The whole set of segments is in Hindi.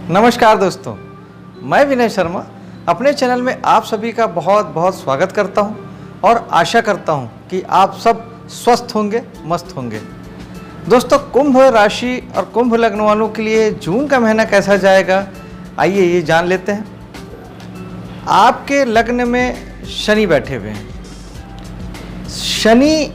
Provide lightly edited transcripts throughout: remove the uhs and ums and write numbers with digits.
नमस्कार दोस्तों, मैं विनय शर्मा अपने चैनल में आप सभी का बहुत बहुत स्वागत करता हूं और आशा करता हूं कि आप सब स्वस्थ होंगे, मस्त होंगे। दोस्तों, कुंभ राशि और कुंभ लग्न वालों के लिए जून का महीना कैसा जाएगा, आइए ये जान लेते हैं। आपके लग्न में शनि बैठे हुए हैं। शनि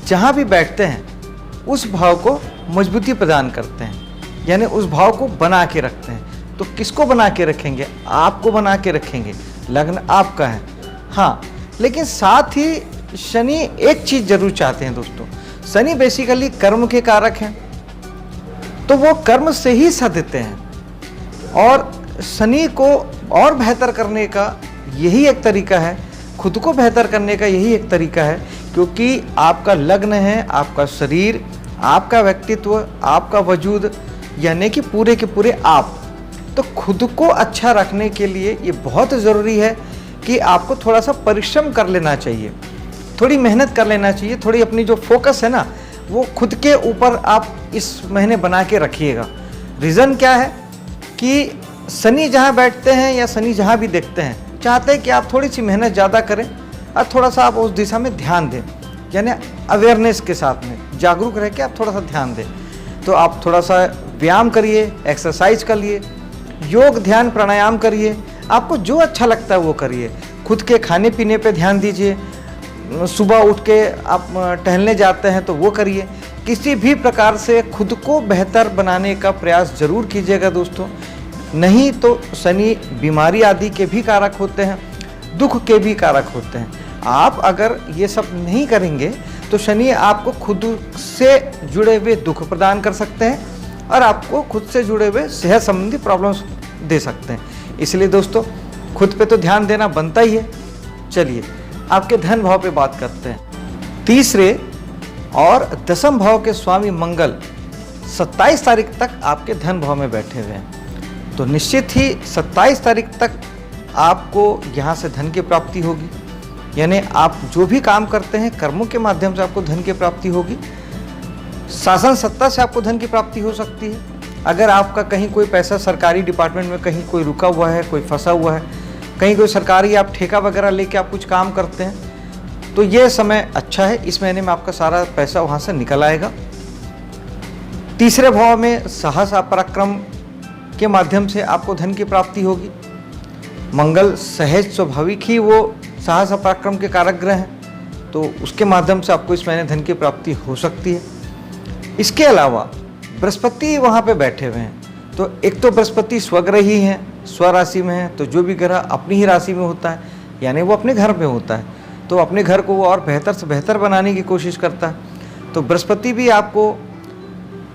जहाँ भी बैठते हैं उस भाव को मजबूती प्रदान करते हैं, यानी उस भाव को बना के रखते हैं। तो किसको बना के रखेंगे? आपको बना के रखेंगे। लग्न आपका है, हाँ, लेकिन साथ ही शनि एक चीज़ जरूर चाहते हैं दोस्तों। शनि बेसिकली कर्म के कारक हैं, तो वो कर्म से ही साथ देते हैं और शनि को और बेहतर करने का यही एक तरीका है, खुद को बेहतर करने का यही एक तरीका है, क्योंकि आपका लग्न है, आपका शरीर, आपका व्यक्तित्व, आपका वजूद, यानी कि पूरे के पूरे आप। तो खुद को अच्छा रखने के लिए ये बहुत ज़रूरी है कि आपको थोड़ा सा परिश्रम कर लेना चाहिए, थोड़ी मेहनत कर लेना चाहिए, थोड़ी अपनी जो फोकस है ना वो खुद के ऊपर आप इस महीने बना के रखिएगा। रीज़न क्या है कि शनि जहाँ बैठते हैं या शनि जहाँ भी देखते हैं, चाहते हैं कि आप थोड़ी सी मेहनत ज़्यादा करें और थोड़ा सा आप उस दिशा में ध्यान दें, यानी अवेयरनेस के साथ में जागरूक रह के आप थोड़ा सा ध्यान दें। तो आप थोड़ा सा व्यायाम करिए, एक्सरसाइज करिए, योग ध्यान प्राणायाम करिए, आपको जो अच्छा लगता है वो करिए। खुद के खाने पीने पे ध्यान दीजिए, सुबह उठ के आप टहलने जाते हैं तो वो करिए। किसी भी प्रकार से खुद को बेहतर बनाने का प्रयास जरूर कीजिएगा दोस्तों, नहीं तो शनि बीमारी आदि के भी कारक होते हैं, दुख के भी कारक होते हैं। आप अगर ये सब नहीं करेंगे तो शनि आपको खुद से जुड़े हुए दुख प्रदान कर सकते हैं और आपको खुद से जुड़े हुए सेहत संबंधी प्रॉब्लम्स दे सकते हैं। इसलिए दोस्तों, खुद पे तो ध्यान देना बनता ही है। चलिए आपके धन भाव पे बात करते हैं। तीसरे और दसम भाव के स्वामी मंगल 27 तारीख तक आपके धन भाव में बैठे हुए हैं, तो निश्चित ही 27 तारीख तक आपको यहाँ से धन की प्राप्ति होगी। यानी आप जो भी काम करते हैं कर्मों के माध्यम से आपको धन की प्राप्ति होगी। शासन सत्ता से आपको धन की प्राप्ति हो सकती है। अगर आपका कहीं कोई पैसा सरकारी डिपार्टमेंट में कहीं कोई रुका हुआ है, कोई फंसा हुआ है, कहीं कोई सरकारी आप ठेका वगैरह लेके आप कुछ काम करते हैं, तो ये समय अच्छा है। इस महीने में आपका सारा पैसा वहाँ से निकल आएगा। तीसरे भाव में साहस पराक्रम के माध्यम से आपको धन की प्राप्ति होगी। मंगल सहज स्वाभाविक ही वो साहस पराक्रम के कारक ग्रह हैं, तो उसके माध्यम से आपको इस महीने धन की प्राप्ति हो सकती है। इसके अलावा बृहस्पति वहाँ पे बैठे हुए हैं, तो एक तो बृहस्पति स्वग्रह ही हैं, स्वराशि में है, तो जो भी ग्रह अपनी ही राशि में होता है यानी वो अपने घर में होता है, तो अपने घर को वो और बेहतर से बेहतर बनाने की कोशिश करता है। तो बृहस्पति भी आपको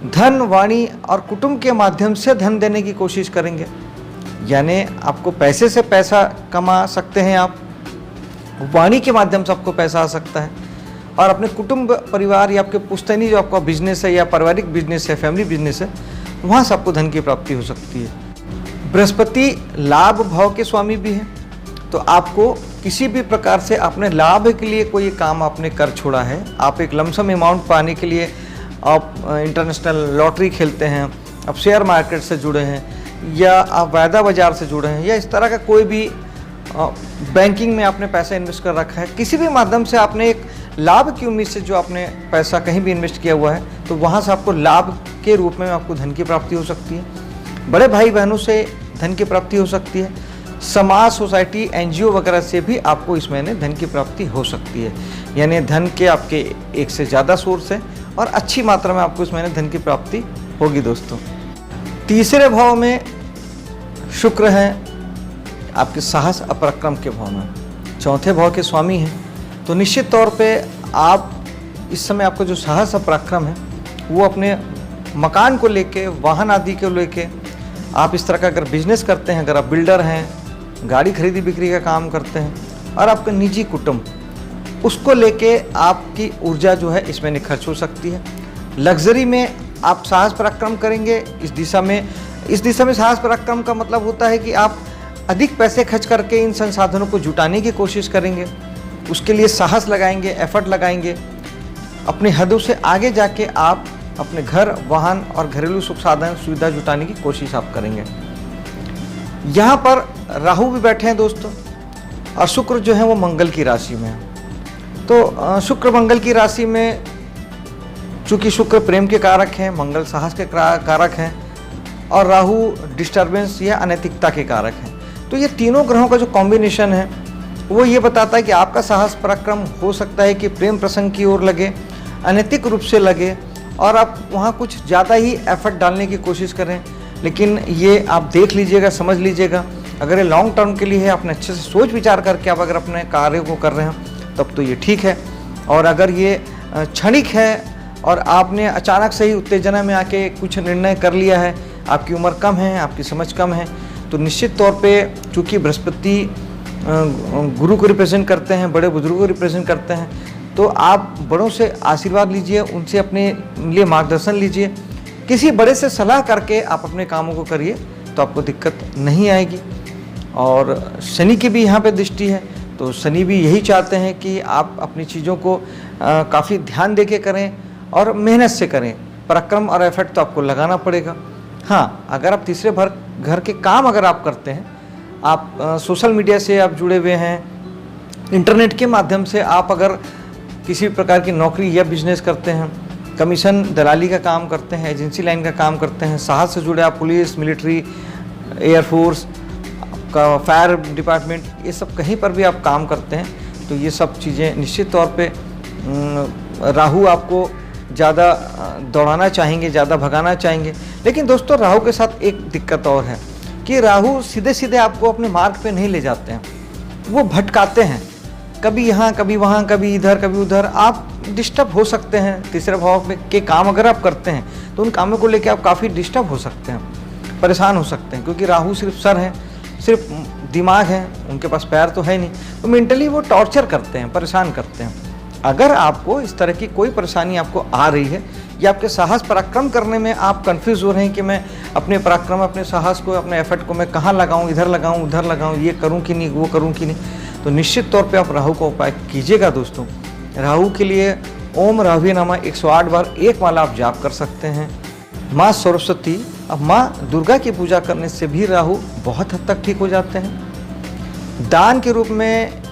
धन, वाणी और कुटुंब के माध्यम से धन देने की कोशिश करेंगे, यानी आपको पैसे से पैसा कमा सकते हैं आप, वाणी के माध्यम से आपको पैसा आ सकता है, और अपने कुटुंब परिवार या आपके पुश्तैनी जो आपका बिजनेस है या पारिवारिक बिजनेस है, फैमिली बिजनेस है, वहाँ से आपको धन की प्राप्ति हो सकती है। बृहस्पति लाभ भाव के स्वामी भी हैं, तो आपको किसी भी प्रकार से अपने लाभ के लिए कोई काम आपने कर छोड़ा है, आप एक लमसम अमाउंट पाने के लिए आप इंटरनेशनल लॉटरी खेलते हैं, आप शेयर मार्केट से जुड़े हैं, या आप वायदा बाजार से जुड़े हैं, या इस तरह का कोई भी बैंकिंग में आपने पैसा इन्वेस्ट कर रखा है, किसी भी माध्यम से आपने एक लाभ की उम्मीद से जो आपने पैसा कहीं भी इन्वेस्ट किया हुआ है, तो वहाँ से आपको लाभ के रूप में आपको धन की प्राप्ति हो सकती है। बड़े भाई बहनों से धन की प्राप्ति हो सकती है। समाज, सोसाइटी, एनजीओ वगैरह से भी आपको इस महीने धन की प्राप्ति हो सकती है। यानी धन के आपके एक से ज़्यादा सोर्स है और अच्छी मात्रा में आपको इस महीने धन की प्राप्ति होगी दोस्तों। तीसरे भाव में शुक्र हैं, आपके साहस पराक्रम के भाव में, चौथे भाव के स्वामी हैं, तो निश्चित तौर पे आप इस समय आपका जो साहस पराक्रम है वो अपने मकान को लेके, वाहन आदि को लेके, आप इस तरह का अगर बिजनेस करते हैं, अगर आप बिल्डर हैं, गाड़ी खरीदी बिक्री का काम करते हैं, और आपका निजी कुटुंब, उसको लेके आपकी ऊर्जा जो है इसमें खर्च हो सकती है। लग्जरी में आप साहस पराक्रम करेंगे इस दिशा में साहस पराक्रम का मतलब होता है कि आप अधिक पैसे खर्च करके इन संसाधनों को जुटाने की कोशिश करेंगे, उसके लिए साहस लगाएंगे, एफर्ट लगाएंगे, अपनी हदों से आगे जाके आप अपने घर, वाहन और घरेलू सुख साधन सुविधा जुटाने की कोशिश आप करेंगे। यहाँ पर राहु भी बैठे हैं दोस्तों, और शुक्र जो है वो मंगल की राशि में है। तो शुक्र मंगल की राशि में, चूँकि शुक्र प्रेम के कारक हैं, मंगल साहस के कारक हैं, और राहु डिस्टर्बेंस या अनैतिकता के कारक हैं। तो ये तीनों ग्रहों का जो कॉम्बिनेशन है वो ये बताता है कि आपका साहस पराक्रम हो सकता है कि प्रेम प्रसंग की ओर लगे, अनैतिक रूप से लगे, और आप वहाँ कुछ ज़्यादा ही एफर्ट डालने की कोशिश करें। लेकिन ये आप देख लीजिएगा, समझ लीजिएगा, अगर ये लॉन्ग टर्म के लिए है, अपने अच्छे से सोच विचार करके आप अगर अपने कार्य को कर रहे हैं तब तो ये ठीक है। और अगर ये क्षणिक है और आपने अचानक से ही उत्तेजना में आके कुछ निर्णय कर लिया है, आपकी उम्र कम है, आपकी समझ कम है, तो निश्चित तौर पे चूँकि बृहस्पति गुरु को रिप्रेजेंट करते हैं, बड़े बुजुर्गों को रिप्रेजेंट करते हैं, तो आप बड़ों से आशीर्वाद लीजिए, उनसे अपने लिए मार्गदर्शन लीजिए, किसी बड़े से सलाह करके आप अपने कामों को करिए तो आपको दिक्कत नहीं आएगी। और शनि की भी यहाँ पे दृष्टि है, तो शनि भी यही चाहते हैं कि आप अपनी चीज़ों को काफ़ी ध्यान दे के करें और मेहनत से करें। पराक्रम और एफर्ट तो आपको लगाना पड़ेगा। हाँ, अगर आप तीसरे घर के काम अगर आप करते हैं, आप सोशल मीडिया से आप जुड़े हुए हैं, इंटरनेट के माध्यम से आप अगर किसी प्रकार की नौकरी या बिजनेस करते हैं, कमीशन दलाली का काम करते हैं, एजेंसी लाइन का काम करते हैं, साहस से जुड़े आप पुलिस, मिलिट्री, एयरफोर्स का, फायर डिपार्टमेंट, ये सब कहीं पर भी आप काम करते हैं, तो ये सब चीज़ें निश्चित तौर पे राहु आपको ज़्यादा दौड़ाना चाहेंगे, ज़्यादा भगाना चाहेंगे। लेकिन दोस्तों राहु के साथ एक दिक्कत और है कि राहु सीधे सीधे आपको अपने मार्ग पे नहीं ले जाते हैं, वो भटकाते हैं, कभी यहाँ कभी वहाँ, कभी इधर कभी उधर। आप डिस्टर्ब हो सकते हैं। तीसरे भाव में के काम अगर आप करते हैं तो उन कामों को लेकर आप काफ़ी डिस्टर्ब हो सकते हैं, परेशान हो सकते हैं, क्योंकि राहु सिर्फ सर है, सिर्फ दिमाग है, उनके पास पैर तो है नहीं, तो मेंटली वो टॉर्चर करते हैं, परेशान करते हैं। अगर आपको इस तरह की कोई परेशानी आपको आ रही है या आपके साहस पराक्रम करने में आप कंफ्यूज हो रहे हैं कि मैं अपने पराक्रम, अपने साहस को, अपने एफर्ट को मैं कहाँ लगाऊं, इधर लगाऊं, उधर लगाऊं, ये करूं कि नहीं, वो करूं कि नहीं, तो निश्चित तौर पे आप राहु का उपाय कीजिएगा दोस्तों। राहु के लिए ओम राहुवे नमः 108 बार एक माला आप जाप कर सकते हैं। माँ सरस्वती, अब माँ दुर्गा की पूजा करने से भी राहु बहुत हद तक ठीक हो जाते हैं। दान के रूप में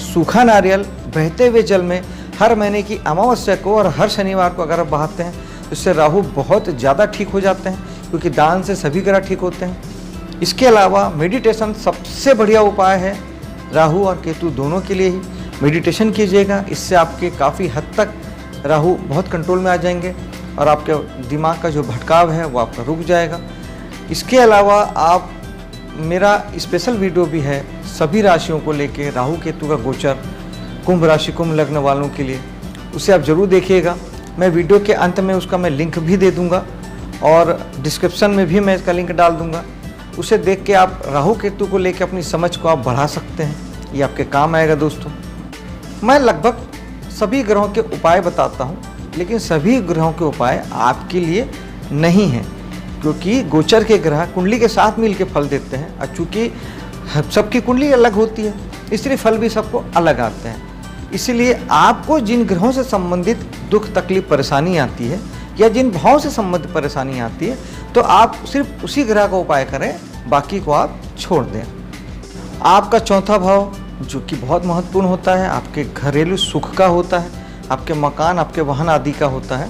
सूखा नारियल बहते हुए जल में हर महीने की अमावस्या को और हर शनिवार को अगर आप बहाते हैं तो इससे राहु बहुत ज़्यादा ठीक हो जाते हैं, क्योंकि दान से सभी ग्रह ठीक होते हैं। इसके अलावा मेडिटेशन सबसे बढ़िया उपाय है राहु और केतु दोनों के लिए ही। मेडिटेशन कीजिएगा, इससे आपके काफ़ी हद तक राहु बहुत कंट्रोल में आ जाएंगे और आपके दिमाग का जो भटकाव है वो आपका रुक जाएगा। इसके अलावा आप, मेरा स्पेशल वीडियो भी है सभी राशियों को लेके, राहु केतु का गोचर, कुंभ राशि कुंभ लग्न वालों के लिए, उसे आप ज़रूर देखिएगा। मैं वीडियो के अंत में उसका मैं लिंक भी दे दूंगा और डिस्क्रिप्शन में भी मैं इसका लिंक डाल दूंगा। उसे देख के आप राहु केतु को लेके अपनी समझ को आप बढ़ा सकते हैं, ये आपके काम आएगा दोस्तों। मैं लगभग सभी ग्रहों के उपाय बताता हूँ, लेकिन सभी ग्रहों के उपाय आपके लिए नहीं हैं, क्योंकि गोचर के ग्रह कुंडली के साथ मिल के फल देते हैं, और चूँकि सबकी कुंडली अलग होती है इसलिए फल भी सबको अलग आते हैं। इसलिए आपको जिन ग्रहों से संबंधित दुख तकलीफ परेशानी आती है या जिन भावों से संबंधित परेशानी आती है, तो आप सिर्फ उसी ग्रह का उपाय करें, बाकी को आप छोड़ दें। आपका चौथा भाव जो कि बहुत महत्वपूर्ण होता है, आपके घरेलू सुख का होता है, आपके मकान, आपके वाहन आदि का होता है।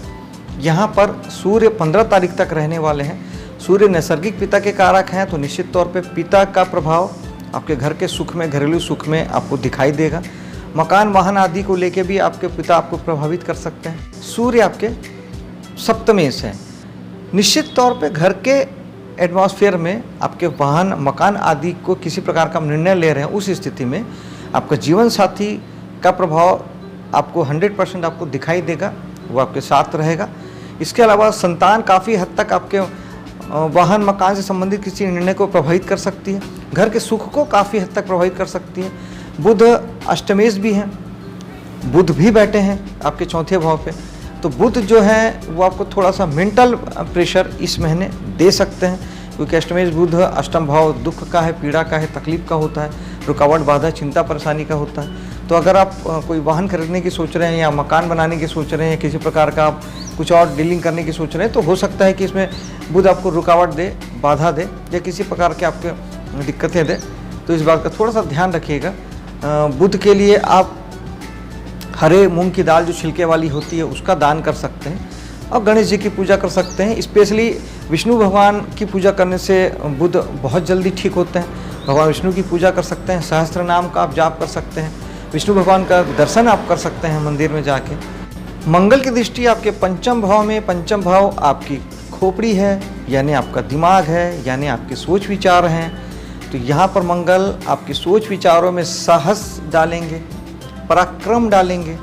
यहाँ पर सूर्य 15 तारीख तक रहने वाले हैं। सूर्य नैसर्गिक पिता के कारक हैं, तो निश्चित तौर पे पिता का प्रभाव आपके घर के सुख में, घरेलू सुख में आपको दिखाई देगा। मकान वाहन आदि को लेके भी आपके पिता आपको प्रभावित कर सकते हैं। सूर्य आपके सप्तमेश है, निश्चित तौर पे घर के एटमॉस्फेयर में आपके वाहन मकान आदि को किसी प्रकार का निर्णय ले रहे हैं, उस स्थिति में आपका जीवन साथी का प्रभाव आपको 100% आपको दिखाई देगा, वो आपके साथ रहेगा। इसके अलावा संतान काफ़ी हद तक आपके वाहन मकान से संबंधित किसी निर्णय को प्रभावित कर सकती है, घर के सुख को काफ़ी हद तक प्रभावित कर सकती है। बुध अष्टमेश भी हैं, बुध भी बैठे हैं आपके चौथे भाव पे, तो बुध जो है वो आपको थोड़ा सा मेंटल प्रेशर इस महीने दे सकते हैं, क्योंकि अष्टमेश बुध अष्टम भाव दुख का है, पीड़ा का है, तकलीफ का होता है, रुकावट बाधा चिंता परेशानी का होता है। तो अगर आप कोई वाहन खरीदने की सोच रहे हैं या मकान बनाने की सोच रहे हैं, किसी प्रकार का आप कुछ और डीलिंग करने की सोच रहे हैं, तो हो सकता है कि इसमें बुध आपको रुकावट दे, बाधा दे, या किसी प्रकार के आपके दिक्कतें दे, तो इस बात का थोड़ा सा ध्यान रखिएगा। बुध के लिए आप हरे मूंग की दाल जो छिलके वाली होती है उसका दान कर सकते हैं, और गणेश जी की पूजा कर सकते हैं। स्पेशली विष्णु भगवान की पूजा करने से बुध बहुत जल्दी ठीक होते हैं। भगवान विष्णु की पूजा कर सकते हैं, सहस्त्र नाम का आप जाप कर सकते हैं, विष्णु भगवान का दर्शन आप कर सकते हैं मंदिर में जाके। मंगल की दृष्टि आपके पंचम भाव में, पंचम भाव आपकी खोपड़ी है, यानी आपका दिमाग है, यानी आपके सोच विचार हैं। तो यहाँ पर मंगल आपकी सोच विचारों में साहस डालेंगे, पराक्रम डालेंगे,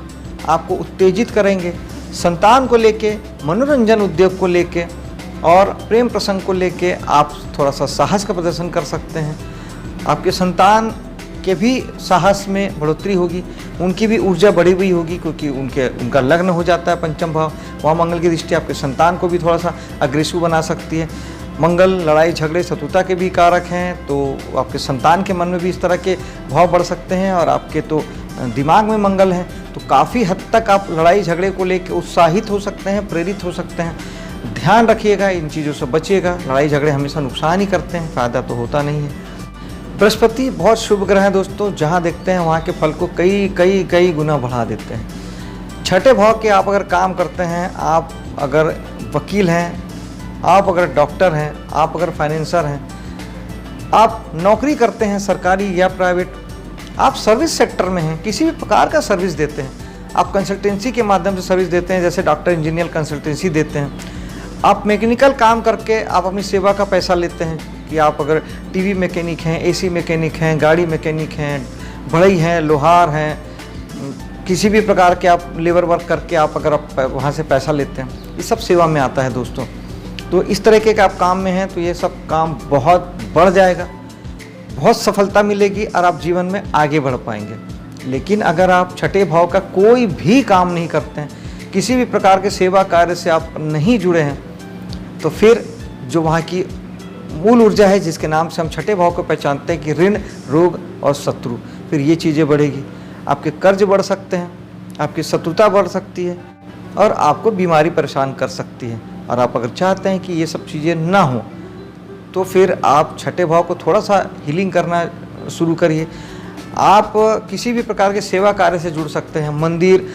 आपको उत्तेजित करेंगे, संतान को लेके, मनोरंजन उद्योग को लेके और प्रेम प्रसंग को लेके आप थोड़ा सा साहस का प्रदर्शन कर सकते हैं। आपके संतान के भी साहस में बढ़ोतरी होगी, उनकी भी ऊर्जा बढ़ी हुई होगी, क्योंकि उनका लग्न हो जाता है पंचम भाव। वहाँ मंगल की दृष्टि आपके संतान को भी थोड़ा सा अग्रेसिव बना सकती है। मंगल लड़ाई झगड़े शत्रुता के भी कारक हैं, तो आपके संतान के मन में भी इस तरह के भाव बढ़ सकते हैं। और आपके तो दिमाग में मंगल है, तो काफ़ी हद तक आप लड़ाई झगड़े को लेकर उत्साहित हो सकते हैं, प्रेरित हो सकते हैं। ध्यान रखिएगा, इन चीज़ों से बचिएगा। लड़ाई झगड़े हमेशा नुकसान ही करते हैं, फ़ायदा तो होता नहीं है। बृहस्पति बहुत शुभ ग्रह है दोस्तों, जहाँ देखते हैं वहाँ के फल को कई गुना बढ़ा देते हैं। छठे भाव के आप अगर काम करते हैं, आप अगर वकील हैं, आप अगर डॉक्टर हैं, आप अगर फाइनेंसर हैं, आप नौकरी करते हैं सरकारी या प्राइवेट, आप सर्विस सेक्टर में हैं, किसी भी प्रकार का सर्विस देते हैं, आप कंसल्टेंसी के माध्यम से सर्विस देते हैं, जैसे डॉक्टर इंजीनियर कंसल्टेंसी देते हैं, आप मैकेनिकल काम करके आप अपनी सेवा का पैसा लेते हैं, कि आप अगर टीवी मैकेनिक हैं, एसी मैकेनिक हैं, गाड़ी मैकेनिक हैं, बढ़ई हैं, लोहार हैं, किसी भी प्रकार के आप लेबर वर्क करके आप अगर आप वहाँ से पैसा लेते हैं, ये सब सेवा में आता है दोस्तों। तो इस तरीके के आप काम में हैं तो ये सब काम बहुत बढ़ जाएगा, बहुत सफलता मिलेगी और आप जीवन में आगे बढ़ पाएंगे। लेकिन अगर आप छठे भाव का कोई भी काम नहीं करते हैं, किसी भी प्रकार के सेवा कार्य से आप नहीं जुड़े हैं, तो फिर जो वहाँ की मूल ऊर्जा है, जिसके नाम से हम छठे भाव को पहचानते हैं कि ऋण, रोग और शत्रु, फिर ये चीज़ें बढ़ेगी। आपके कर्ज बढ़ सकते हैं, आपकी शत्रुता बढ़ सकती है और आपको बीमारी परेशान कर सकती है। और आप अगर चाहते हैं कि ये सब चीज़ें ना हो, तो फिर आप छठे भाव को थोड़ा सा हीलिंग करना शुरू करिए। आप किसी भी प्रकार के सेवा कार्य से जुड़ सकते हैं, मंदिर,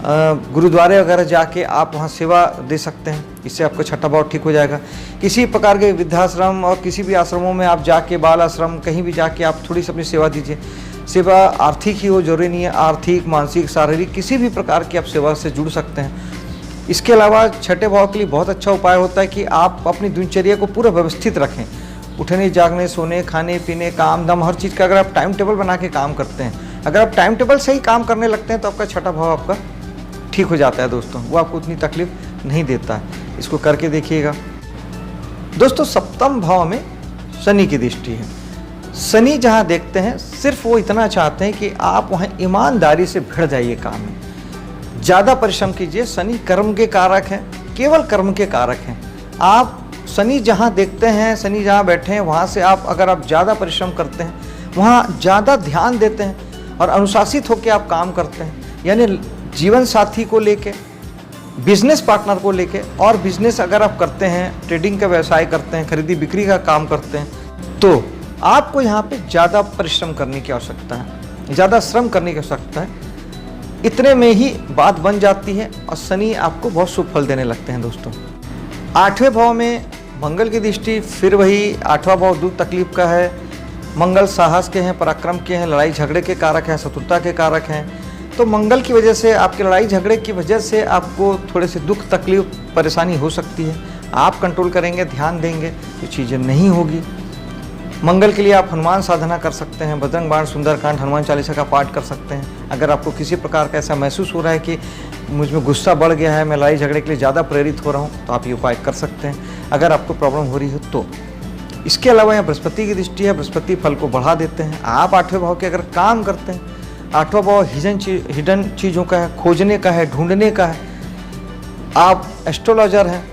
गुरुद्वारे वगैरह जाके आप वहाँ सेवा दे सकते हैं, इससे आपका छठा भाव ठीक हो जाएगा। किसी प्रकार के वृद्धाश्रम और किसी भी आश्रमों में आप जाके, बाल आश्रम, कहीं भी जाके आप थोड़ी सी अपनी सेवा दीजिए। सेवा आर्थिक ही हो, जरूरी नहीं है, आर्थिक, मानसिक, शारीरिक, किसी भी प्रकार की आप सेवा से जुड़ सकते हैं। इसके अलावा छठे भाव के लिए बहुत अच्छा उपाय होता है कि आप अपनी दिनचर्या को पूरा व्यवस्थित रखें। उठने, जागने, सोने, खाने पीने, काम धाम, हर चीज़ का अगर आप टाइम टेबल बना के काम करते हैं, अगर आप टाइम टेबल से ही काम करने लगते हैं, तो आपका छठा भाव आपका ठीक हो जाता है दोस्तों, वो आपको उतनी तकलीफ नहीं देता है। इसको करके देखिएगा दोस्तों। सप्तम भाव में शनि की दृष्टि है। शनि जहाँ देखते हैं, सिर्फ वो इतना चाहते हैं कि आप वहाँ ईमानदारी से भिड़ जाइए काम में, ज़्यादा परिश्रम कीजिए। शनि कर्म के कारक हैं, केवल कर्म के कारक हैं। आप शनि जहाँ देखते हैं, शनि जहाँ बैठे हैं, वहाँ से आप अगर आप ज़्यादा परिश्रम करते हैं, वहाँ ज़्यादा ध्यान देते हैं और अनुशासित होकर आप काम करते हैं, यानी जीवन साथी को लेके, बिजनेस पार्टनर को लेके, और बिजनेस अगर आप करते हैं, ट्रेडिंग का व्यवसाय करते हैं, खरीदी बिक्री का काम करते हैं, तो आपको यहाँ पे ज़्यादा परिश्रम करने की आवश्यकता है, ज़्यादा श्रम करने की आवश्यकता है। इतने में ही बात बन जाती है और शनि आपको बहुत शुभ फल देने लगते हैं दोस्तों। आठवें भाव में मंगल की दृष्टि, फिर वही आठवां भाव दुख तकलीफ का है। मंगल साहस के हैं, पराक्रम के हैं, लड़ाई झगड़े के कारक हैं, शत्रुता के कारक हैं। तो मंगल की वजह से, आपकी लड़ाई झगड़े की वजह से आपको थोड़े से दुख तकलीफ परेशानी हो सकती है। आप कंट्रोल करेंगे, ध्यान देंगे तो चीज़ें नहीं होगी। मंगल के लिए आप हनुमान साधना कर सकते हैं, बजरंग बाण, सुंदरकांड, हनुमान चालीसा का पाठ कर सकते हैं। अगर आपको किसी प्रकार का ऐसा महसूस हो रहा है कि मुझ में गुस्सा बढ़ गया है, मैं लड़ाई झगड़े के लिए ज़्यादा प्रेरित हो रहा हूँ, तो आप ये उपाय कर सकते हैं अगर आपको प्रॉब्लम हो रही हो तो। इसके अलावा यहाँ बृहस्पति की दृष्टि है, बृहस्पति फल को बढ़ा देते हैं। आप आठवें भाव के अगर काम करते हैं, आठवां भाव हिडन चीज़ों का है, खोजने का है, ढूंढने का है। आप एस्ट्रोलॉजर हैं,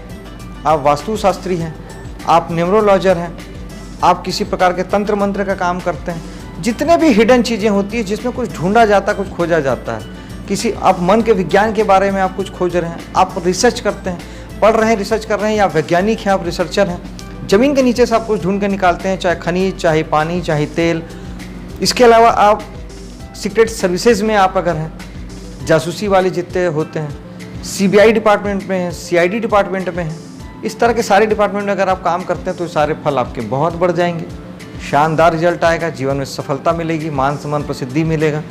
आप वास्तुशास्त्री हैं, आप न्यूमरोलॉजर हैं, आप किसी प्रकार के तंत्र मंत्र का काम करते हैं, जितने भी हिडन चीज़ें होती है जिसमें कुछ ढूंढा जाता है, कुछ खोजा जाता है, किसी आप मन के विज्ञान के बारे में आप कुछ खोज रहे हैं, आप रिसर्च करते हैं, पढ़ रहे हैं, रिसर्च कर रहे हैं, या वैज्ञानिक हैं, आप रिसर्चर हैं, ज़मीन के नीचे से आप कुछ ढूंढ के निकालते हैं, चाहे खनिज, चाहे पानी, चाहे तेल। इसके अलावा आप सीक्रेट सर्विसेज में आप अगर हैं, जासूसी वाले जितने होते हैं, सीबीआई डिपार्टमेंट में हैं, सीआईडी डिपार्टमेंट में हैं, इस तरह के सारे डिपार्टमेंट में अगर आप काम करते हैं तो सारे फल आपके बहुत बढ़ जाएंगे, शानदार रिजल्ट आएगा, जीवन में सफलता मिलेगी, मान सम्मान प्रसिद्धि मिलेगा,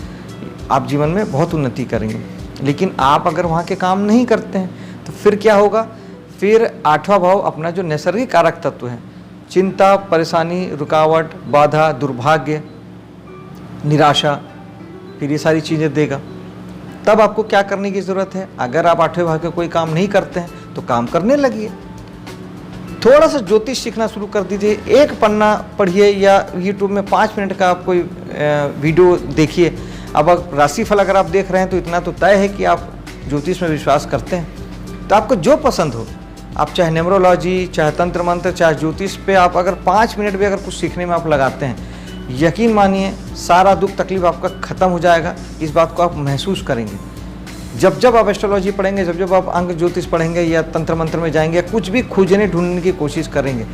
आप जीवन में बहुत उन्नति करेंगे। लेकिन आप अगर वहाँ के काम नहीं करते हैं तो फिर क्या होगा? फिर 8वां भाव अपना जो नैसर्गिक कारक तत्व है, चिंता, परेशानी, रुकावट, बाधा, दुर्भाग्य, निराशा, फिर ये सारी चीज़ें देगा। तब आपको क्या करने की ज़रूरत है? अगर आप 8वें भाव के कोई काम नहीं करते हैं तो काम करने लगिए। थोड़ा सा ज्योतिष सीखना शुरू कर दीजिए, एक पन्ना पढ़िए या यूट्यूब में 5 मिनट का आप कोई वीडियो देखिए। अब राशिफल अगर आप देख रहे हैं तो इतना तो तय है कि आप ज्योतिष में विश्वास करते हैं। तो आपको जो पसंद हो, आप चाहे न्यूमरोलॉजी, चाहे तंत्र मंत्र, चाहे ज्योतिष पे आप अगर 5 मिनट भी अगर कुछ सीखने में आप लगाते हैं, यकीन मानिए सारा दुख तकलीफ आपका ख़त्म हो जाएगा। इस बात को आप महसूस करेंगे। जब जब आप एस्ट्रोलॉजी पढ़ेंगे, जब जब आप अंक ज्योतिष पढ़ेंगे या तंत्र मंत्र में जाएंगे, कुछ भी खोजने ढूंढने की कोशिश करेंगे,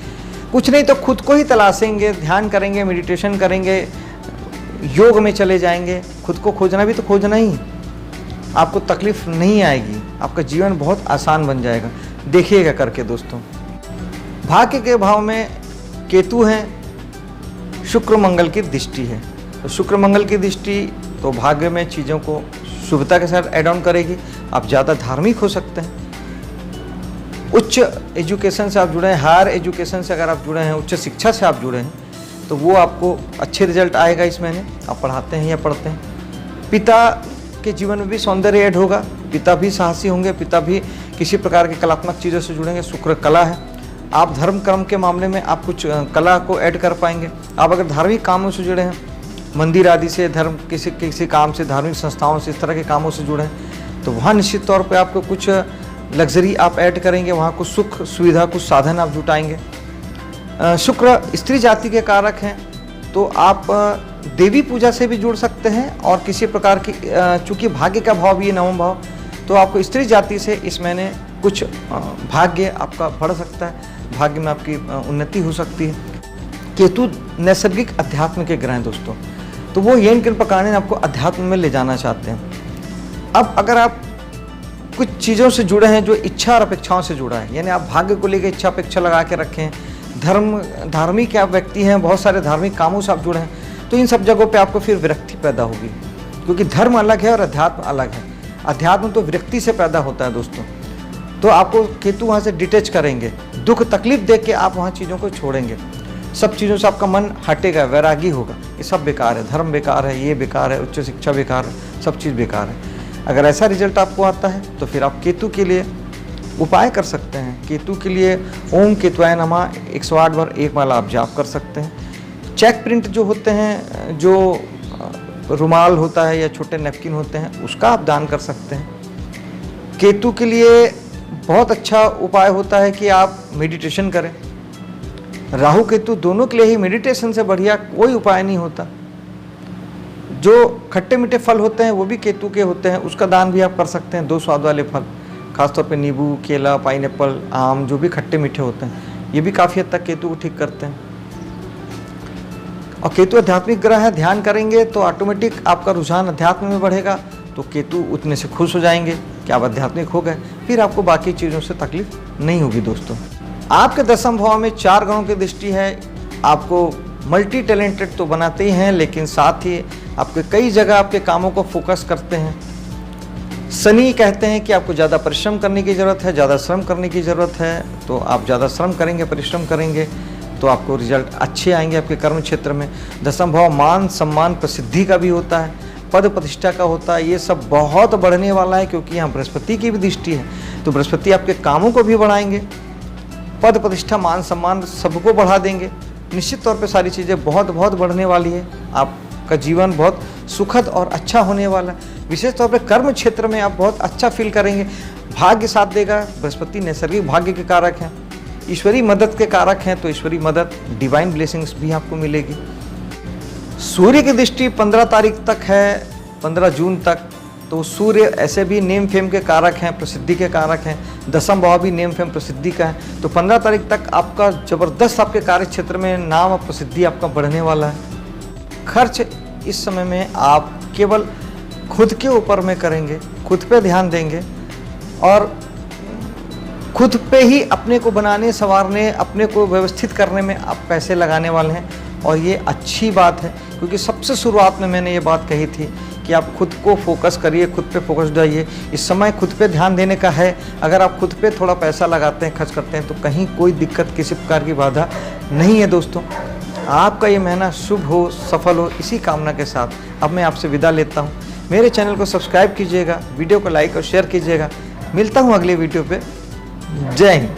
कुछ नहीं तो खुद को ही तलाशेंगे, ध्यान करेंगे, मेडिटेशन करेंगे, योग में चले जाएंगे, खुद को खोजना भी तो खोजना ही, आपको तकलीफ नहीं आएगी, आपका जीवन बहुत आसान बन जाएगा। देखिएगा करके दोस्तों। भाग्य के भाव में केतु हैं, शुक्र मंगल की दृष्टि है। तो शुक्र मंगल की दृष्टि तो भाग्य में चीज़ों को शुभता के साथ ऐड ऑन करेगी। आप ज़्यादा धार्मिक हो सकते हैं, उच्च एजुकेशन से आप जुड़े हैं, हायर एजुकेशन से अगर आप जुड़े हैं, उच्च शिक्षा से आप जुड़े हैं, तो वो आपको अच्छे रिजल्ट आएगा इस महीने। आप पढ़ाते हैं या पढ़ते हैं। पिता के जीवन में भी सौंदर्य ऐड होगा, पिता भी साहसी होंगे, पिता भी किसी प्रकार की कलात्मक चीज़ों से जुड़ेंगे। शुक्र कला है, आप धर्म कर्म के मामले में आप कुछ कला को ऐड कर पाएंगे। आप अगर धार्मिक कामों से जुड़े हैं, मंदिर आदि से, धर्म किसी काम से, धार्मिक संस्थाओं से, इस तरह के कामों से जुड़े हैं, तो वहाँ निश्चित तौर पे आपको कुछ लग्जरी आप ऐड करेंगे, वहाँ कुछ सुख सुविधा, कुछ साधन आप जुटाएंगे। शुक्र स्त्री जाति के कारक हैं, तो आप देवी पूजा से भी जुड़ सकते हैं और किसी प्रकार की, चूँकि भाग्य का भाव भी है 9वां भाव, तो आपको स्त्री जाति से इस महीने कुछ भाग्य आपका बढ़ सकता है, भाग्य में आपकी उन्नति हो सकती है। केतु नैसर्गिक अध्यात्म के ग्रह हैं दोस्तों, तो वो यन कृपा कारण आपको अध्यात्म में ले जाना चाहते हैं। अब अगर आप कुछ चीज़ों से जुड़े हैं जो इच्छा और अपेक्षाओं से जुड़ा है, यानी आप भाग्य को लेकर इच्छा अपेक्षा लगा के रखे हैं, धार्मिक आप व्यक्ति हैं, बहुत सारे धार्मिक कामों से आप जुड़े हैं, तो इन सब जगहों पे आपको फिर विरक्ति पैदा होगी, क्योंकि धर्म अलग है और अध्यात्म अलग है। अध्यात्म तो विरक्ति से पैदा होता है दोस्तों। तो आपको केतु वहाँ से डिटैच करेंगे, दुख तकलीफ देख के आप वहाँ चीज़ों को छोड़ेंगे, सब चीज़ों से आपका मन हटेगा, वैरागी होगा, ये सब बेकार है, धर्म बेकार है, ये बेकार है, उच्च शिक्षा बेकार है, सब चीज़ बेकार है। अगर ऐसा रिजल्ट आपको आता है तो फिर आप केतु के लिए उपाय कर सकते हैं। केतु के लिए ओम केतुआय नमः 108 बार 1 माला आप जाप कर सकते हैं। चेक प्रिंट जो होते हैं, जो रुमाल होता है या छोटे नैपकिन होते हैं, उसका आप दान कर सकते हैं। केतु के लिए बहुत अच्छा उपाय होता है कि आप मेडिटेशन करें। राहु केतु दोनों के लिए ही मेडिटेशन से बढ़िया कोई उपाय नहीं होता। जो खट्टे मीठे फल होते हैं वो भी केतु के होते हैं, उसका दान भी आप कर सकते हैं। 2 स्वाद वाले फल, खासतौर पे नींबू, केला, पाइनएप्पल, आम, जो भी खट्टे मीठे होते हैं, ये भी काफ़ी हद तक केतु को ठीक करते हैं। और केतु आध्यात्मिक ग्रह है, ध्यान करेंगे तो ऑटोमेटिक आपका रुझान अध्यात्म में बढ़ेगा, तो केतु उतने से खुश हो जाएंगे कि आप आध्यात्मिक हो गए, फिर आपको बाकी चीज़ों से तकलीफ नहीं होगी दोस्तों। आपके 10वें भाव में 4 ग्रहों की दृष्टि है, आपको मल्टी टैलेंटेड तो बनाते ही हैं, लेकिन साथ ही आपके कई जगह आपके कामों को फोकस करते हैं। शनि कहते हैं कि आपको ज़्यादा परिश्रम करने की ज़रूरत है, ज़्यादा श्रम करने की ज़रूरत है, तो आप ज़्यादा श्रम करेंगे, परिश्रम करेंगे तो आपको रिजल्ट अच्छे आएंगे आपके कर्म क्षेत्र में। 10वां भाव मान सम्मान प्रसिद्धि का भी होता है, पद प्रतिष्ठा का होता है, ये सब बहुत बढ़ने वाला है, क्योंकि यहाँ बृहस्पति की भी दृष्टि है, तो बृहस्पति आपके कामों को भी बढ़ाएंगे, पद प्रतिष्ठा मान सम्मान सबको बढ़ा देंगे। निश्चित तौर पे सारी चीज़ें बहुत बहुत बढ़ने वाली है, आपका जीवन बहुत सुखद और अच्छा होने वाला है। विशेष तौर पे कर्म क्षेत्र में आप बहुत अच्छा फील करेंगे, भाग्य साथ देगा। बृहस्पति नैसर्गिक भाग्य के कारक हैं, ईश्वरीय मदद के कारक हैं, तो ईश्वरीय मदद, डिवाइन ब्लेसिंग्स भी आपको मिलेगी। सूर्य की दृष्टि 15 तारीख तक है, 15 जून तक, तो सूर्य ऐसे भी नेम फेम के कारक हैं, प्रसिद्धि के कारक हैं, दसम भाव भी नेम फेम प्रसिद्धि का है। तो 15 तारीख तक आपका ज़बरदस्त आपके कार्य क्षेत्र में नाम और प्रसिद्धि आपका बढ़ने वाला है। खर्च इस समय में आप केवल खुद के ऊपर में करेंगे, खुद पे ध्यान देंगे और खुद पे ही अपने को बनाने, संवारने, अपने को व्यवस्थित करने में आप पैसे लगाने वाले हैं। और ये अच्छी बात है, क्योंकि सबसे शुरुआत में मैंने ये बात कही थी कि आप खुद को फोकस करिए, खुद पे फोकस डालिए। इस समय खुद पे ध्यान देने का है। अगर आप खुद पे थोड़ा पैसा लगाते हैं, खर्च करते हैं, तो कहीं कोई दिक्कत, किसी प्रकार की बाधा नहीं है दोस्तों। आपका ये महीना शुभ हो, सफल हो, इसी कामना के साथ अब मैं आपसे विदा लेता हूँ। मेरे चैनल को सब्सक्राइब कीजिएगा, वीडियो को लाइक और शेयर कीजिएगा। मिलता हूँ अगले वीडियो पे। जय हिंद।